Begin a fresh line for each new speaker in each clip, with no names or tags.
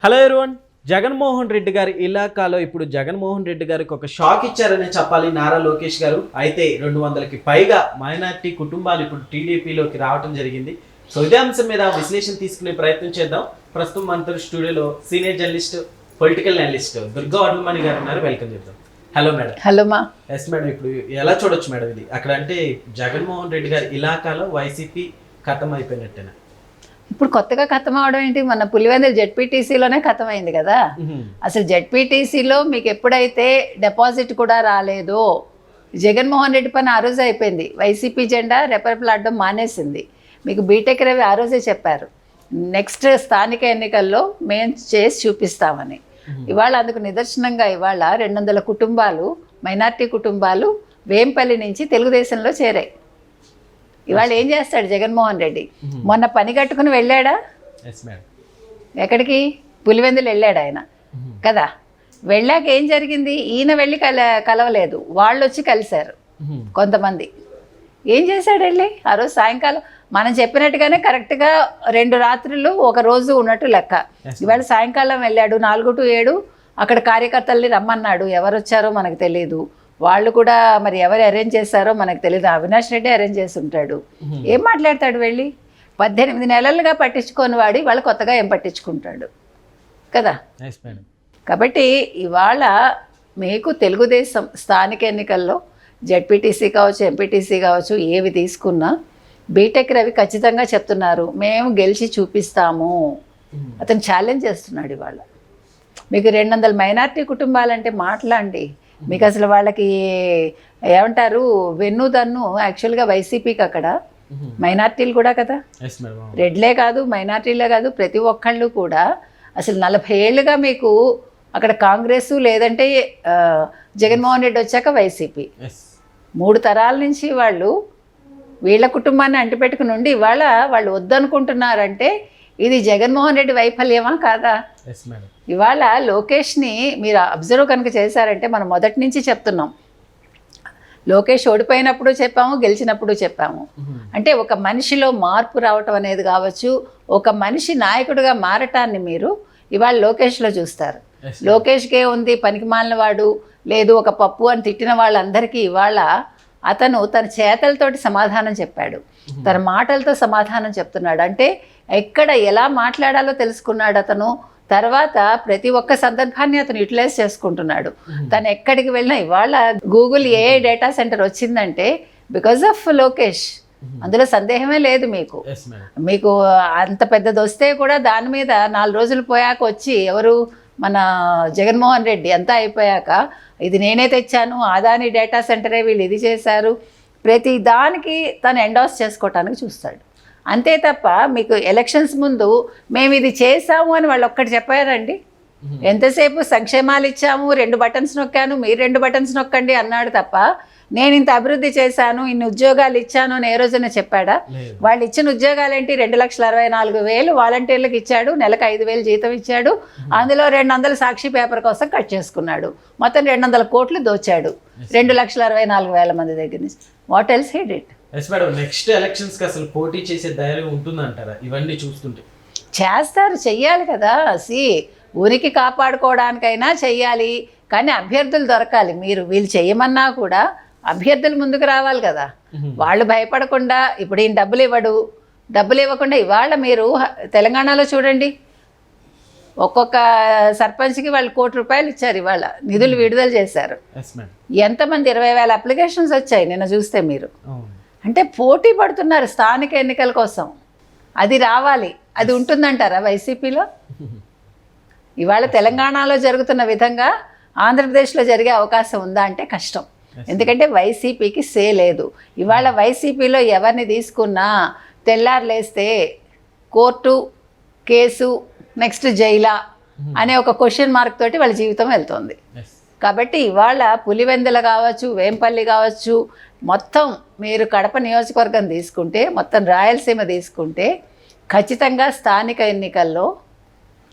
Hello everyone, Jaganmohan Reddy గారి ఇలాకాలో ఇప్పుడు జగన్మోహన్ రెడ్డి గారికి ఒక షాక్ ఇచ్చారని చెప్పాలి నారా లోకేష్ గారు. అయితే 200కి పైగా మైనారిటీ కుటుంబాలు ఇప్పుడు టీడీపీలోకి రావడం జరిగింది. సో ఇదే అంశం మీద విశ్లేషణ తీసుకునే ప్రయత్నం చేద్దాం. ప్రస్తుతం మనతో స్టూడియోలో senior journalist, political analyst Durga Vadlamani గారు ఉన్నారు. వెల్కమ్ చేద్దాం. Hello madam.
హలో మా.
ఎస్ మేడం, ఇప్పుడు ఎలా చూడొచ్చు మేడం ఇది? అక్కడ అంటే జగన్మోహన్ రెడ్డి గారి ఇలాకాలో వైసీపీ ఖతం అయిపోయినట్టేనా?
ఇప్పుడు కొత్తగా ఖతం అవడం ఏంటి? మన పులివెందుల జెడ్పీటీసీలోనే ఖతం అయింది కదా. అసలు జెడ్పీటీసీలో మీకు ఎప్పుడైతే డిపాజిట్ కూడా రాలేదో జగన్మోహన్ రెడ్డి పని ఆ రోజే అయిపోయింది. వైసీపీ జెండా రెపరెపలాడడం మానేసింది. మీకు బీటెక్ రవి ఆ రోజే చెప్పారు, నెక్స్ట్ స్థానిక ఎన్నికల్లో మేము చేసి చూపిస్తామని. ఇవాళ అందుకు నిదర్శనంగా ఇవాళ 200 కుటుంబాలు, మైనార్టీ కుటుంబాలు వేంపల్లి నుంచి తెలుగుదేశంలో చేరాయి. ఇవాళ ఏం చేస్తాడు జగన్మోహన్ రెడ్డి? మొన్న పని కట్టుకుని వెళ్ళాడా? ఎక్కడికి? పులివెందులు వెళ్ళాడు ఆయన కదా. వెళ్ళాక ఏం జరిగింది? ఈయన వెళ్ళి కలవలేదు, వాళ్ళు వచ్చి కలిశారు కొంతమంది. ఏం చేశాడు వెళ్ళి? ఆ రోజు సాయంకాలం మనం చెప్పినట్టుగానే కరెక్ట్గా 2 రాత్రులు ఒక రోజు ఉన్నట్టు లెక్క. ఇవాళ సాయంకాలం వెళ్ళాడు 4 to 7. అక్కడ కార్యకర్తల్ని రమ్మన్నాడు. ఎవరు వచ్చారో మనకు తెలియదు. వాళ్ళు కూడా మరి ఎవరు అరేంజ్ చేశారో మనకు తెలియదు. అవినాష్ రెడ్డి అరేంజ్ చేసి ఉంటాడు. ఏం మాట్లాడతాడు వెళ్ళి? 18 నెలలుగా పట్టించుకొని వాడి వాళ్ళు కొత్తగా ఏం పట్టించుకుంటాడు కదా. కాబట్టి ఇవాళ మీకు తెలుగుదేశం స్థానిక ఎన్నికల్లో జెడ్పీటీసీ కావచ్చు, ఎంపీటీసీ కావచ్చు, ఏవి తీసుకున్నా బీటెక్ రవి ఖచ్చితంగా చెప్తున్నారు, మేము గెలిచి చూపిస్తాము. అతను ఛాలెంజ్ చేస్తున్నాడు. ఇవాళ మీకు 200 మైనార్టీ కుటుంబాలంటే మాట్లాడండి. మీకు అసలు వాళ్ళకి ఏమంటారు, వెన్నుదన్ను యాక్చువల్గా వైసీపీకి అక్కడ మైనార్టీలు కూడా కదా, రెడ్లే కాదు మైనార్టీలే కాదు, ప్రతి ఒక్కళ్ళు కూడా అసలు 40 ఏళ్ళుగా మీకు అక్కడ కాంగ్రెస్, లేదంటే జగన్మోహన్ రెడ్డి వచ్చాక వైసీపీ, 3 తరాల నుంచి వాళ్ళు వీళ్ళ కుటుంబాన్ని అంటిపెట్టుకుని ఉండి ఇవాళ వాళ్ళు వద్దనుకుంటున్నారంటే ఇది జగన్మోహన్ రెడ్డి వైఫల్యమా కాదా? ఇవాళ లోకేష్ని మీరు అబ్జర్వ్ కనుక చేశారంటే మనం మొదటి నుంచి చెప్తున్నాం, లోకేష్ ఓడిపోయినప్పుడు చెప్పాము, గెలిచినప్పుడు చెప్పాము. అంటే ఒక మనిషిలో మార్పు రావటం అనేది కావచ్చు, ఒక మనిషి నాయకుడిగా మారటాన్ని మీరు ఇవాళ లోకేష్లో చూస్తారు. లోకేష్కే ఉంది పనికిమాలిన వాడు, లేదు ఒక పప్పు అని తిట్టిన వాళ్ళందరికీ ఇవాళ అతను తన చేతలతోటి సమాధానం చెప్పాడు, తన మాటలతో సమాధానం చెప్తున్నాడు. అంటే ఎక్కడ ఎలా మాట్లాడాలో తెలుసుకున్నాడు అతను. తర్వాత ప్రతి ఒక్క సందర్భాన్ని అతను యూటిలైజ్ చేసుకుంటున్నాడు. తను ఎక్కడికి వెళ్ళినా ఇవాళ గూగుల్ ఏ డేటా సెంటర్ వచ్చిందంటే బికాజ్ ఆఫ్ లోకేష్, అందులో సందేహమే లేదు. మీకు అంత పెద్దది వస్తే కూడా దాని మీద 4 రోజులు పోయాక వచ్చి ఎవరు, మన జగన్మోహన్ రెడ్డి అంతా అయిపోయాక ఇది నేనే తెచ్చాను, అదాని డేటా సెంటరే వీళ్ళు ఇది చేశారు, ప్రతి దానికి తను ఎండాస్ చేసుకోవటానికి చూస్తాడు. అంతే తప్ప మీకు ఎలక్షన్స్ ముందు మేము ఇది చేసాము అని వాళ్ళు ఒక్కటి చెప్పారండి. ఎంతసేపు సంక్షేమాలు ఇచ్చాము, 2 బటన్స్ నొక్కాను, మీరు 2 బటన్స్ నొక్కండి అన్నాడు తప్ప నేను ఇంత అభివృద్ధి చేశాను, ఇన్ని ఉద్యోగాలు ఇచ్చాను అని ఏ రోజైనా చెప్పాడా? వాళ్ళు ఇచ్చిన ఉద్యోగాలు ఏంటి? 2,64,000 వాలంటీర్లకు ఇచ్చాడు, నెలకు 5,000 జీతం ఇచ్చాడు, అందులో 200 సాక్షి పేపర్ కోసం కట్ చేసుకున్నాడు, మొత్తం 200 కోట్లు దోచాడు 2,64,000 మంది దగ్గర నుంచి. What else he did?
Next elections కి అసలు పోటీ చేసే ధైర్యం ఉంటుందంటారా? ఇవన్నీ చూస్తుంటే
చేస్తారు, చెయ్యాలి కదా. ఊరికి కాపాడుకోవడానికైనా చెయ్యాలి, కానీ అభ్యర్థులు దొరకాలి. వీళ్ళు చెయ్యమన్నా కూడా అభ్యర్థులు ముందుకు రావాలి కదా. వాళ్ళు భయపడకుండా, ఇప్పుడు ఈయన డబ్బులు ఇవ్వకుండా ఇవాళ మీరు తెలంగాణలో చూడండి, ఒక్కొక్క సర్పంచ్కి వాళ్ళు ₹1,00,00,000 ఇచ్చారు. ఇవాళ నిధులు విడుదల చేశారు. ఎంతమంది 20,000 అప్లికేషన్స్ వచ్చాయి నిన్న చూస్తే మీరు. అంటే పోటీ పడుతున్నారు స్థానిక ఎన్నికల కోసం. అది రావాలి. అది ఉంటుందంటారా వైసీపీలో? ఇవాళ తెలంగాణలో జరుగుతున్న విధంగా ఆంధ్రప్రదేశ్లో జరిగే అవకాశం ఉందా అంటే కష్టం. ఎందుకంటే వైసీపీకి సే లేదు. ఇవాళ వైసీపీలో ఎవరిని తీసుకున్నా తెల్లారులేస్తే కోర్టు, కేసు, నెక్స్ట్ జైలా అనే ఒక క్వశ్చన్ మార్క్ తోటి వాళ్ళ జీవితం వెళ్తుంది. కాబట్టి ఇవాళ పులివెందుల కావచ్చు, వేంపల్లి కావచ్చు, మొత్తం మీరు కడప నియోజకవర్గం తీసుకుంటే, మొత్తం రాయలసీమ తీసుకుంటే ఖచ్చితంగా స్థానిక ఎన్నికల్లో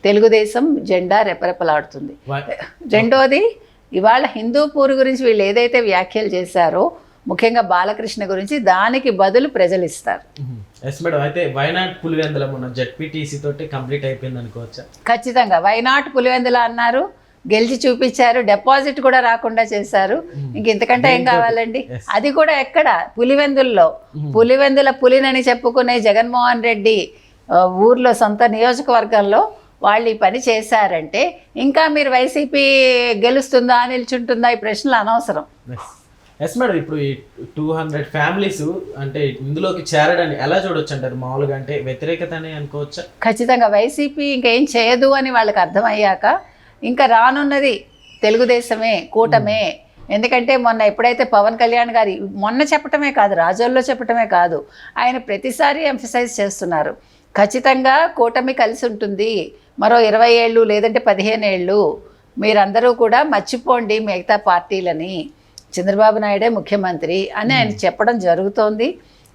తెలుగుదేశం జెండా రెపరెపలాడుతుంది. రెండోది, ఇవాళ హిందూపూర్ గురించి వీళ్ళు ఏదైతే వ్యాఖ్యలు చేశారో ముఖ్యంగా బాలకృష్ణ గురించి దానికి బదులు ప్రజలు ఇస్తారు.
ఎస్ మేడం, అయితే వైనాడ్ పులివెందుల మొన్న జెడ్పీటీసీ తోటి కంప్లీట్ అయిపోయింది అనుకోవచ్చా?
ఖచ్చితంగా వైనాట్ పులివెందుల అన్నారు, గెలిచి చూపించారు, డిపాజిట్ కూడా రాకుండా చేశారు. ఇంక ఇంతకంటే ఏం కావాలండి? అది కూడా ఎక్కడ? పులివెందుల్లో. పులివెందుల పులినని చెప్పుకునే జగన్మోహన్ రెడ్డి ఊర్లో సొంత నియోజకవర్గంలో వాళ్ళు ఈ పని చేశారంటే ఇంకా మీరు వైసీపీ గెలుస్తుందా నిల్చుంటుందా ఈ ప్రశ్నలు అనవసరం.
ఎస్ మేడం, ఇప్పుడు ఈ 200 ఫ్యామిలీస్ అంటే ఇందులోకి చేరడాన్ని ఎలా చూడొచ్చు అంటారు మామూలుగా? అంటే వ్యతిరేకత అని అనుకోవచ్చా?
ఖచ్చితంగా వైసీపీ ఇంకేం చేయదు అని వాళ్ళకి అర్థమయ్యాక ఇంకా రానున్నది తెలుగుదేశమే, కూటమే. ఎందుకంటే మొన్న ఎప్పుడైతే పవన్ కళ్యాణ్ గారి మొన్న చెప్పటమే కాదు, రాజోల్లో చెప్పటమే కాదు, ఆయన ప్రతిసారి ఎంఫసైజ్ చేస్తున్నారు ఖచ్చితంగా కూటమి కలిసి ఉంటుంది, మరో 20 ఏళ్ళు లేదంటే 15 ఏళ్ళు మీరందరూ కూడా మర్చిపోండి మిగతా పార్టీలని, చంద్రబాబు నాయుడే ముఖ్యమంత్రి అని ఆయన చెప్పడం జరుగుతోంది.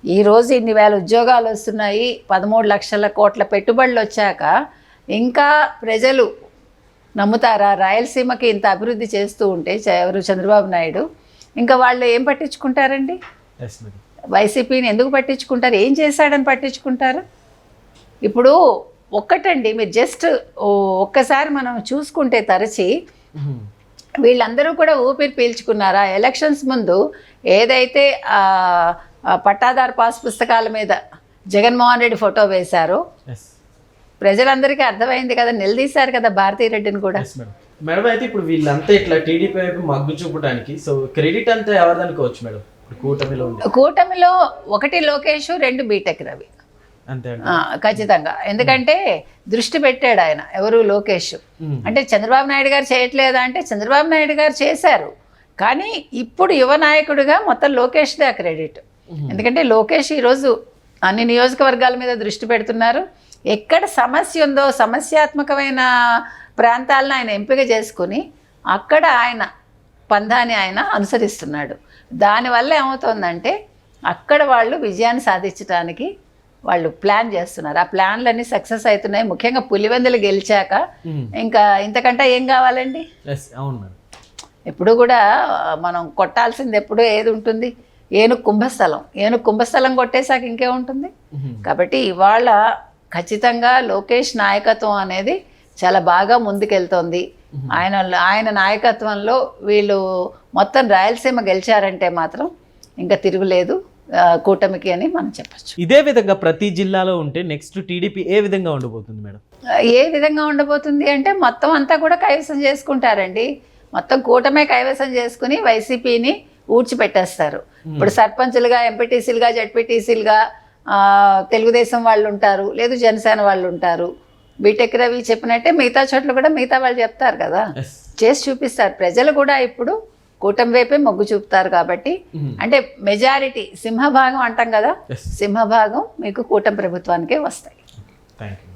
ఈరోజు ఇన్ని వేల ఉద్యోగాలు వస్తున్నాయి, 13 లక్షల కోట్ల పెట్టుబడులు వచ్చాక ఇంకా ప్రజలు నమ్ముతారా? రాయలసీమకి ఇంత అభివృద్ధి చేస్తూ ఉంటే ఎవరు? చంద్రబాబు నాయుడు. ఇంకా వాళ్ళు ఏం పట్టించుకుంటారండి? వైసీపీని ఎందుకు పట్టించుకుంటారు? ఏం చేశాడని పట్టించుకుంటారు? ఇప్పుడు ఒక్కటండి, మీరు జస్ట్ ఒక్కసారి మనం చూసుకుంటే తరచి వీళ్ళందరూ కూడా ఊపిరి పీల్చుకున్నారా? ఎలక్షన్స్ ముందు ఏదైతే పట్టాదారు పాస్ పుస్తకాల మీద జగన్మోహన్ రెడ్డి ఫోటో వేశారో ప్రజలందరికీ అర్థమైంది కదా, నిలదీశారు కదా భారతీ రెడ్డిని కూడా.
మేడం, అయితే ఇప్పుడు వీళ్ళంతా ఇట్లా టీడీపీ వైపు మగ్గు చూపడానికి సో క్రెడిట్ అంతా ఎవరిదనుకోవచ్చు మేడం?
కూటమిలో ఒకటి లోకేష్, 2 బీటెక్ రవి. ఖచ్చితంగా. ఎందుకంటే దృష్టి పెట్టాడు ఆయన, ఎవరు? లోకేష్. అంటే చంద్రబాబు నాయుడు గారు చేయట్లేదా అంటే చంద్రబాబు నాయుడు గారు చేశారు, కానీ ఇప్పుడు యువ నాయకుడిగా మొత్తం లోకేష్దే ఆ క్రెడిట్. ఎందుకంటే లోకేష్ ఈరోజు అన్ని నియోజకవర్గాల మీద దృష్టి పెడుతున్నారు. ఎక్కడ సమస్య ఉందో సమస్యాత్మకమైన ప్రాంతాలను ఆయన ఎంపిక చేసుకుని అక్కడ ఆయన పందాన్ని ఆయన అనుసరిస్తున్నాడు. దానివల్ల ఏమవుతుందంటే అక్కడ వాళ్ళు విజయాన్ని సాధించడానికి వాళ్ళు ప్లాన్ చేస్తున్నారు. ఆ ప్లాన్లన్నీ సక్సెస్ అవుతున్నాయి. ముఖ్యంగా పులివెందులు గెలిచాక ఇంకా ఇంతకంటే ఏం కావాలండి? ఎప్పుడు కూడా మనం కొట్టాల్సింది ఎప్పుడు ఏది ఉంటుంది? ఏనుగు కుంభస్థలం. ఏనుగు కుంభస్థలం కొట్టేశాక ఇంకేముంటుంది? కాబట్టి ఇవాళ ఖచ్చితంగా లోకేష్ నాయకత్వం అనేది చాలా బాగా ముందుకెళ్తోంది. ఆయన నాయకత్వంలో వీళ్ళు మొత్తం రాయలసీమ గెలిచారంటే మాత్రం ఇంకా తిరుగులేదు కూటమికి అని మనం చెప్పచ్చు.
ఇదే విధంగా ప్రతి జిల్లాలో ఉంటే నెక్స్ట్ టీడీపీ ఏ విధంగా ఉండబోతుంది మేడం?
ఏ విధంగా ఉండబోతుంది అంటే మొత్తం అంతా కూడా కైవసం చేసుకుంటారండి. మొత్తం కూటమే కైవసం చేసుకుని వైసీపీని ఊడ్చిపెట్టేస్తారు. ఇప్పుడు సర్పంచులుగా, ఎంపీటీసీలుగా, జెడ్పీటీసీలుగా తెలుగుదేశం వాళ్ళు ఉంటారు, లేదు జనసేన వాళ్ళు ఉంటారు. బీటెక్ రవి చెప్పినట్టే మిగతా చోట్ల కూడా మిగతా వాళ్ళు చెప్తారు కదా, చేసి చూపిస్తారు. ప్రజలు కూడా ఇప్పుడు కూటమి వైపే మొగ్గు చూపుతారు. కాబట్టి అంటే మెజారిటీ సింహభాగం అంటాం కదా, సింహభాగం మీకు కూటమి ప్రభుత్వానికే వస్తాయి.
Thank you.